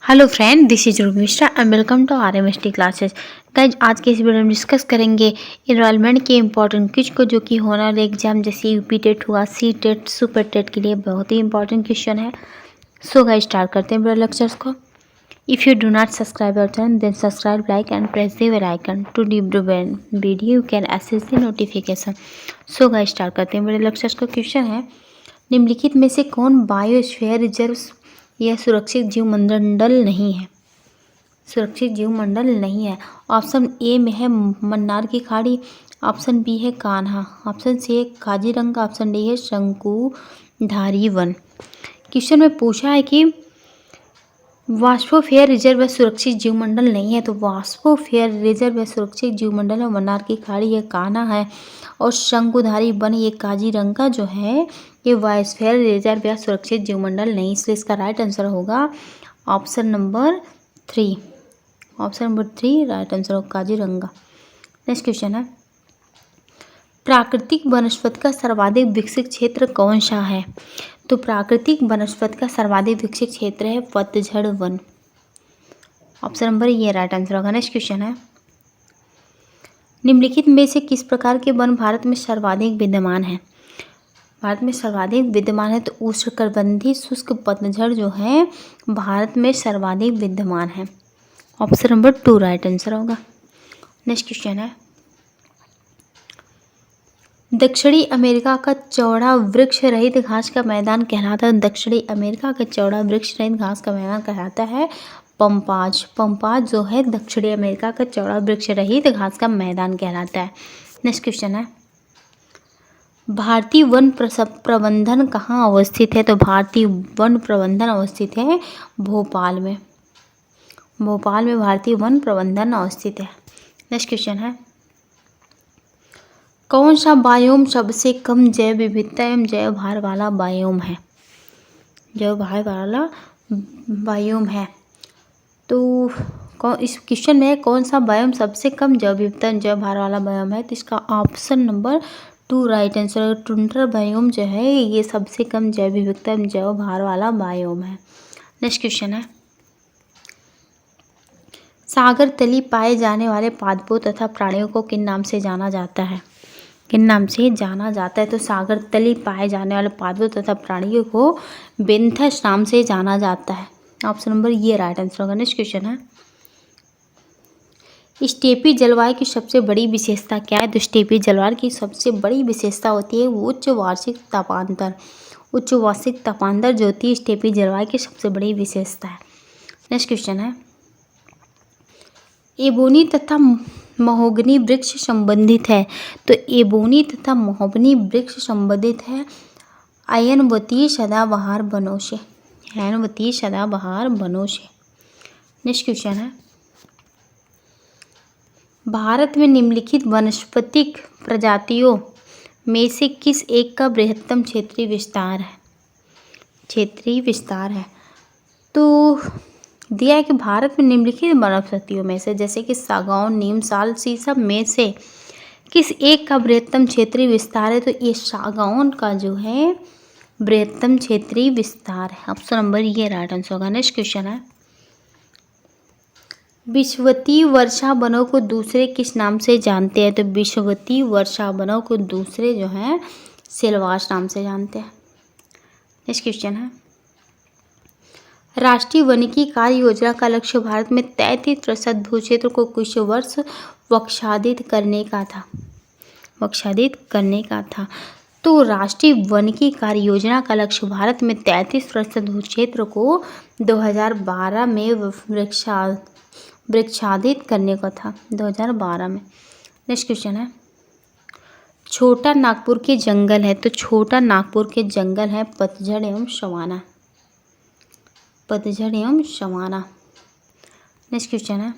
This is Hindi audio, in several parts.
Hello friend, this is Dhruv Mishra and welcome to RMST classes. Guys, आज के इस वीडियो में डिस्कस करेंगे इनरोलमेंट के इंपॉर्टेंट क्विज को, जो कि होने वाले एग्जाम जैसे यूपी टेट हुआ, सी टेट, सुपर टेट के लिए बहुत ही इंपॉर्टेंट क्वेश्चन है। सो गाइज, स्टार्ट करते हैं वीडियो लेक्चर्स को। If you do not subscribe our channel then subscribe, like and press the bell icon to video you can access the notification. So guys, start करते हैं वीडियो लेक्चर्स को। क्वेश्चन है, निम्नलिखित में से कौन बायोस्फीयर रिजर्व यह सुरक्षित जीवमंडल नहीं है? सुरक्षित जीवमंडल नहीं है। ऑप्शन ए में है मन्नार की खाड़ी, ऑप्शन बी है कान्हा, ऑप्शन सी है काजीरंगा, ऑप्शन डी है शंकुधारी वन। क्वेश्चन में पूछा है कि वाष्पोफेयर रिजर्व या सुरक्षित जीवमंडल नहीं है, तो वाष्पोफेयर रिजर्व या सुरक्षित जीवमंडल है मन्नार की खाड़ी, ये कान्हा है, और शंकुधारी वन ये काजीरंगा जो है ये बायोस्फीयर रिजर्व या सुरक्षित जीवमंडल नहीं। इसलिए इसका राइट आंसर होगा option number 3। Option number 3 right answer होगा काजीरंगा। नेक्स्ट क्वेश्चन है, प्राकृतिक वनस्पति का सर्वाधिक विकसित क्षेत्र कौन सा है? तो प्राकृतिक वनस्पति का सर्वाधिक विकसित क्षेत्र है पतझड़ वन। ऑप्शन नंबर ये राइट आंसर होगा। नेक्स्ट क्वेश्चन है, निम्नलिखित में से किस प्रकार के वन भारत में सर्वाधिक विद्यमान है? भारत में सर्वाधिक विद्यमान है, तो उष्णकटिबंधीय शुष्क पतझड़ जो है भारत में सर्वाधिक विद्यमान है। ऑप्शन नंबर 2 राइट आंसर होगा। नेक्स्ट क्वेश्चन है, दक्षिणी अमेरिका का चौड़ा वृक्ष रहित घास का मैदान कहलाता है। दक्षिणी अमेरिका का चौड़ा वृक्ष रहित घास का मैदान कहलाता है पंपाज। पंपाज जो है दक्षिणी अमेरिका का चौड़ा वृक्ष रहित घास का मैदान कहलाता है। नेक्स्ट क्वेश्चन है, भारतीय वन प्रबंधन कहाँ अवस्थित है? तो भारतीय वन प्रबंधन अवस्थित है भोपाल में। भोपाल में भारतीय वन प्रबंधन अवस्थित है। नेक्स्ट क्वेश्चन है, कौन सा बायोम सबसे कम जैव विविधता एवं जैव भार वाला बायोम है? जैव भार वाला बायोम है, तो इस क्वेश्चन में कौन सा बायोम सबसे कम जैव विविधता जैव भार वाला बायोम है? तो इसका option number 2 right answer. Tundra biome जो है ये सबसे कम जैव विविधता जैव भार वाला बायोम है। नेक्स्ट क्वेश्चन है, सागर तली पाए जाने वाले पादपों तथा प्राणियों को किन नाम से जाना जाता है? किन नाम से जाना जाता है? तो सागर तली पाए जाने वाले पादपों तथा प्राणियों को बेंथस नाम से जाना जाता है। ऑप्शन नंबर ये राइट आंसर होगा। नेक्स्ट क्वेश्चन है, स्टेपी जलवायु की सबसे बड़ी विशेषता क्या है? तो स्टेपी जलवायु की सबसे बड़ी विशेषता होती है उच्च वार्षिक तापांतर। उच्च वार्षिक तापांतर जो होती है स्टेपी जलवायु की सबसे बड़ी विशेषता है। नेक्स्ट क्वेश्चन है, एबोनी तथा महोगनी वृक्ष संबंधित है। तो एबोनी तथा महोगनी वृक्ष संबंधित है अयनवतीय सदाबहार वनों से। अयनवतीय सदाबहार वनों से। नेक्स्ट क्वेश्चन है, भारत में निम्नलिखित वनस्पतिक प्रजातियों में से किस एक का बृहत्तम क्षेत्रीय विस्तार है? क्षेत्रीय विस्तार है, तो दिया है कि भारत में निम्नलिखित वनस्पतियों में से, जैसे कि सागौन, नीम, साल, शीशम में से किस एक का बृहत्तम क्षेत्रीय विस्तार है? तो ये सागौन का जो है बृहत्तम क्षेत्रीय विस्तार है। ऑप्शन नंबर ये राइट आंसर होगा। नेक्स्ट क्वेश्चन है, विषुवतीय वर्षा वनों को दूसरे किस नाम से जानते हैं? तो विषुवतीय वर्षा वनों को दूसरे जो है सिलवास नाम से जानते हैं। नेक्स्ट क्वेश्चन है, राष्ट्रीय वनिकी कार्य योजना का लक्ष्य भारत में 33% भू क्षेत्र को कुछ वर्ष वक्षादित करने का था। तो राष्ट्रीय वनिकी कार्य योजना का लक्ष्य भारत में 33% भू क्षेत्र को 2012 में वृक्षादित करने का था। 2012 में। नेक्स्ट क्वेश्चन है, छोटा नागपुर के जंगल है। तो छोटा नागपुर के जंगल है पतझड़ एवं सवाना। पतझड़ एवं सवाना। नेक्स्ट क्वेश्चन है,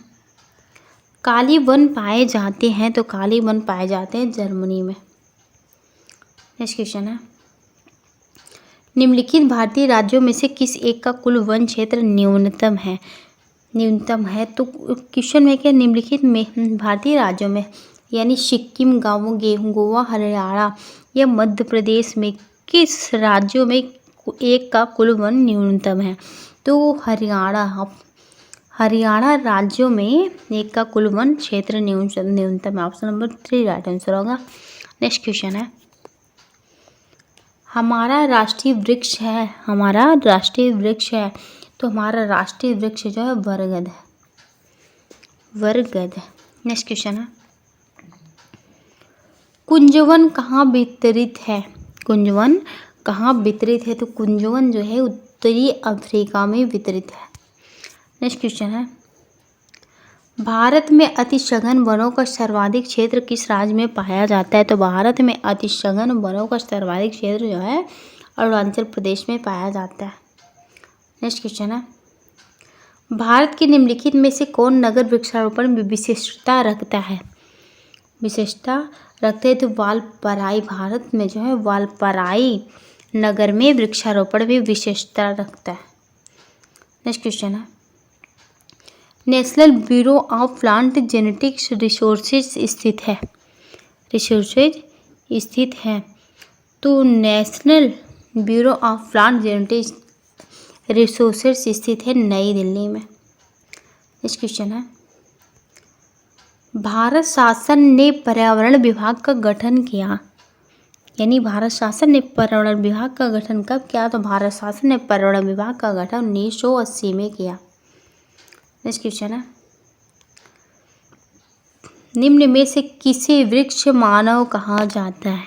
काली वन पाए जाते हैं। तो काली वन पाए जाते हैं जर्मनी में। नेक्स्ट क्वेश्चन है, निम्नलिखित भारतीय राज्यों में से किस एक का कुल वन क्षेत्र न्यूनतम है? तो क्वेश्चन में क्या, निम्नलिखित में भारतीय राज्यों में यानी सिक्किम, गोवा, हरियाणा या मध्य प्रदेश में किस राज्यों में एक का कुल वन न्यूनतम है? तो हरियाणा हरियाणा राज्यों में एक का कुल वन क्षेत्र न्यूनतम। ऑप्शन नंबर 3 राइट आंसर होगा। नेक्स्ट क्वेश्चन है, हमारा राष्ट्रीय वृक्ष है, हमारा राष्ट्रीय वृक्ष है, तो हमारा राष्ट्रीय वृक्ष जो है बरगद है, बरगद। नेक्स्ट क्वेश्चन है, कुंजवन कहाँ वितरित है, कुंजवन कहाँ वितरित है, तो कुंजवन जो है उत्तरी अफ्रीका में वितरित है। नेक्स्ट क्वेश्चन है, भारत में अति सघन वनों का सर्वाधिक क्षेत्र किस राज्य में पाया जाता है, तो भारत में अति सघन वनों का सर्वाधिक क्षेत्र जो है अरुणाचल प्रदेश में पाया जाता है। नेक्स्ट क्वेश्चन है, भारत के निम्नलिखित में से कौन नगर वृक्षारोपण में विशिष्टता रखता है, विशिष्टता रखते हैं, तो वालपराई, भारत में जो है वालपराई नगर में वृक्षारोपण में विशेषता रखता है। नेक्स्ट क्वेश्चन है, national bureau of plant genetics resources स्थित है, रिसोर्सेज स्थित है, तो national bureau of plant genetics resources स्थित है नई दिल्ली में। नेक्स्ट क्वेश्चन है, भारत शासन ने पर्यावरण विभाग का गठन किया, यानी भारत शासन ने पर्यावरण विभाग का गठन कब किया, तो भारत शासन ने पर्यावरण विभाग का गठन 1980 में किया। नेक्स्ट क्वेश्चन है, निम्न में से किसे वृक्ष मानव कहा जाता है,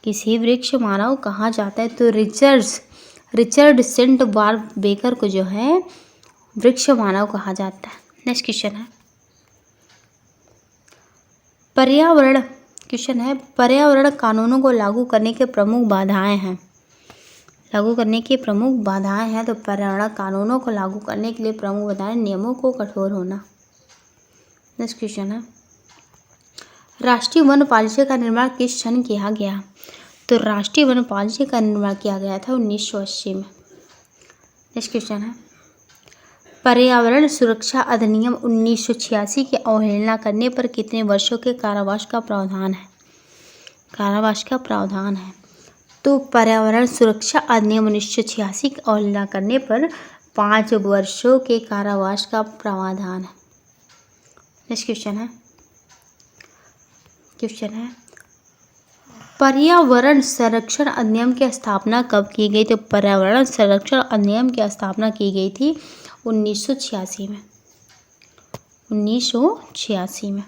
किसी वृक्ष मानव कहा जाता है, तो रिचर्ड सेंट बार्ब बेकर को जो है वृक्ष मानव कहा जाता है। नेक्स्ट क्वेश्चन है, पर्यावरण कानूनों को लागू करने के प्रमुख बाधाएं हैं, लागू करने की प्रमुख बाधाएं हैं, तो पर्यावरण कानूनों को लागू करने के लिए प्रमुख बाधाएं, नियमों को कठोर होना। नेक्स्ट क्वेश्चन है, राष्ट्रीय वन पॉलिसी का निर्माण किस सन किया गया, तो राष्ट्रीय वन पॉलिसी का निर्माण किया गया था 1980 में। नेक्स्ट क्वेश्चन है, पर्यावरण सुरक्षा अधिनियम 1986 की अवहेलना करने पर कितने वर्षों के कारावास का प्रावधान है, कारावास का प्रावधान है, तो पर्यावरण सुरक्षा अधिनियम 1986 की अवहेलना करने पर 5 वर्षों के कारावास का प्रावधान है। नेक्स्ट क्वेश्चन है, पर्यावरण संरक्षण अधिनियम की स्थापना कब की गई, तो पर्यावरण संरक्षण अधिनियम की स्थापना की गई थी 1986 में, 1986 में।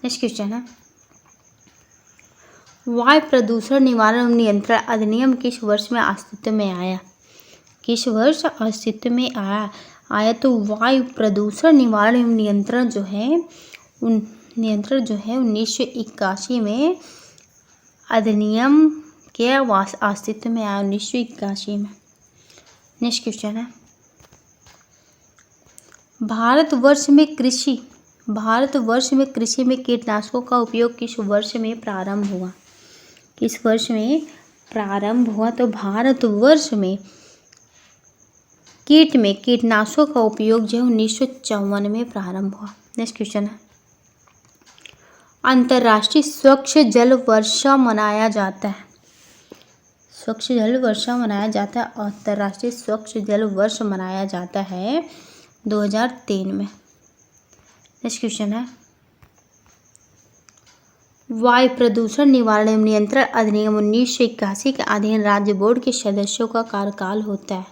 नेक्स्ट क्वेश्चन है, वायु प्रदूषण निवारण एवं नियंत्रण अधिनियम किस वर्ष में अस्तित्व में आया, किस वर्ष अस्तित्व में आया, तो वायु प्रदूषण निवारण एवं नियंत्रण जो है 1981 में अधिनियम के अस्तित्व में आया, 1981 में। नेक्स्ट क्वेश्चन है, भारतवर्ष में कृषि में कीटनाशकों का उपयोग किस वर्ष में प्रारंभ हुआ, किस वर्ष में प्रारंभ हुआ, तो भारतवर्ष में कीटनाशकों का उपयोग जो है 1954 में प्रारंभ हुआ। नेक्स्ट क्वेश्चन है, अंतर्राष्ट्रीय स्वच्छ जल वर्षा मनाया जाता है, स्वच्छ जल वर्षा मनाया जाता है, अंतर्राष्ट्रीय स्वच्छ जल वर्ष मनाया जाता है 2003 में। नेक्स्ट क्वेश्चन है, वायु प्रदूषण निवारण एवं नियंत्रण अधिनियम 1981 के अधीन राज्य बोर्ड के सदस्यों का कार्यकाल होता है,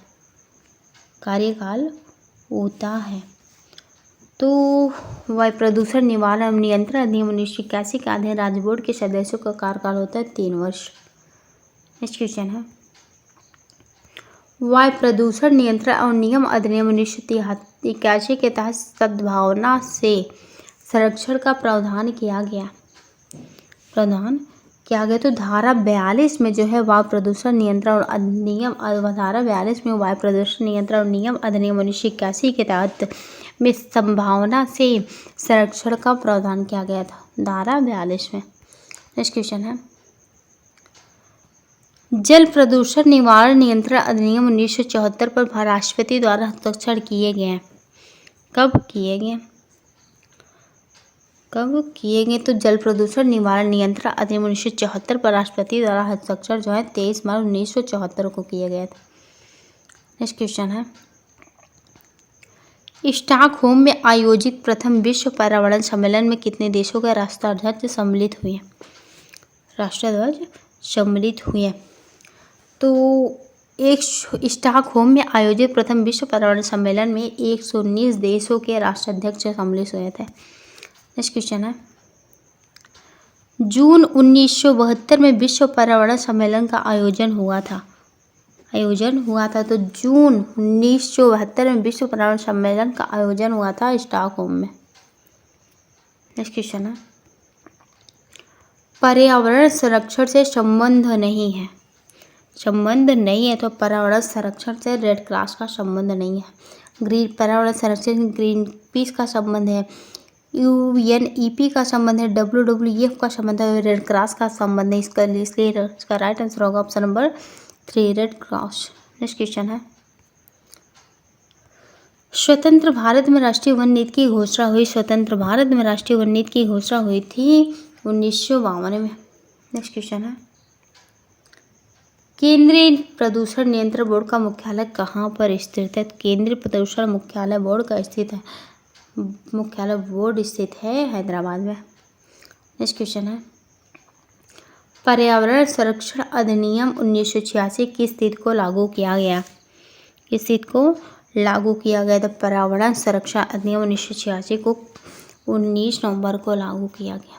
तो वायु प्रदूषण निवारण एवं नियंत्रण अधिनियम 1981 के अधीन राज्य बोर्ड के सदस्यों का कार्यकाल होता है 3 वर्ष। नेक्स्ट क्वेश्चन है, वायु प्रदूषण नियंत्रण और नियम अधिनियम 1981 के तहत सद्भावना से संरक्षण का प्रावधान किया गया, तो धारा 42 में जो है वायु प्रदूषण नियंत्रण और अधिनियम, धारा 42 में वायु प्रदूषण नियंत्रण और नियम अधिनियम 1981 के तहत में संभावना से संरक्षण का प्रावधान किया गया था, धारा 42 में। नेक्स्ट क्वेश्चन है, जल प्रदूषण निवारण नियंत्रण अधिनियम 1974 पर राष्ट्रपति द्वारा हस्ताक्षर किए गए, कब किए गए, तो जल प्रदूषण निवारण नियंत्रण अधिनियम 1974 पर राष्ट्रपति द्वारा हस्ताक्षर जो है 23 मार्च 1974 को किया गया था। नेक्स्ट क्वेश्चन है, स्टॉकहोम में आयोजित प्रथम विश्व पर्यावरण सम्मेलन में कितने देशों के राष्ट्राध्यक्ष सम्मिलित हुए? तो स्टॉकहोम में आयोजित प्रथम विश्व पर्यावरण सम्मेलन में 119 देशों के राष्ट्राध्यक्ष सम्मिलित हुए थे। नेक्स्ट क्वेश्चन है, जून 1972 में विश्व पर्यावरण सम्मेलन का आयोजन हुआ था। तो जून 1972 में विश्व पर्यावरण सम्मेलन का आयोजन हुआ था स्टॉकहोम में। नेक्स्ट क्वेश्चन है, पर्यावरण संरक्षण से संबंध नहीं है तो पर्यावरण संरक्षण से रेड क्रॉस का संबंध नहीं है। पर्यावरण संरक्षण ग्रीन पीस का संबंध है, UNEP का संबंध है, WWF का संबंध है, रेड क्रॉस का संबंध है। इसका राइट आंसर होगा option number 3, red cross. Next question है, स्वतंत्र भारत में राष्ट्रीय वन नीति की घोषणा हुई। स्वतंत्र भारत में राष्ट्रीय वन नीति की घोषणा हुई थी 1952 में। नेक्स्ट क्वेश्चन है, केंद्रीय प्रदूषण नियंत्रण बोर्ड का मुख्यालय कहाँ पर स्थित है? केंद्रीय प्रदूषण मुख्यालय बोर्ड स्थित है हैदराबाद में। नेक्स्ट क्वेश्चन है, पर्यावरण संरक्षण अधिनियम 1986 किस तिथि को लागू किया गया? तो पर्यावरण संरक्षण अधिनियम 1986 को 19 नवंबर को लागू किया गया।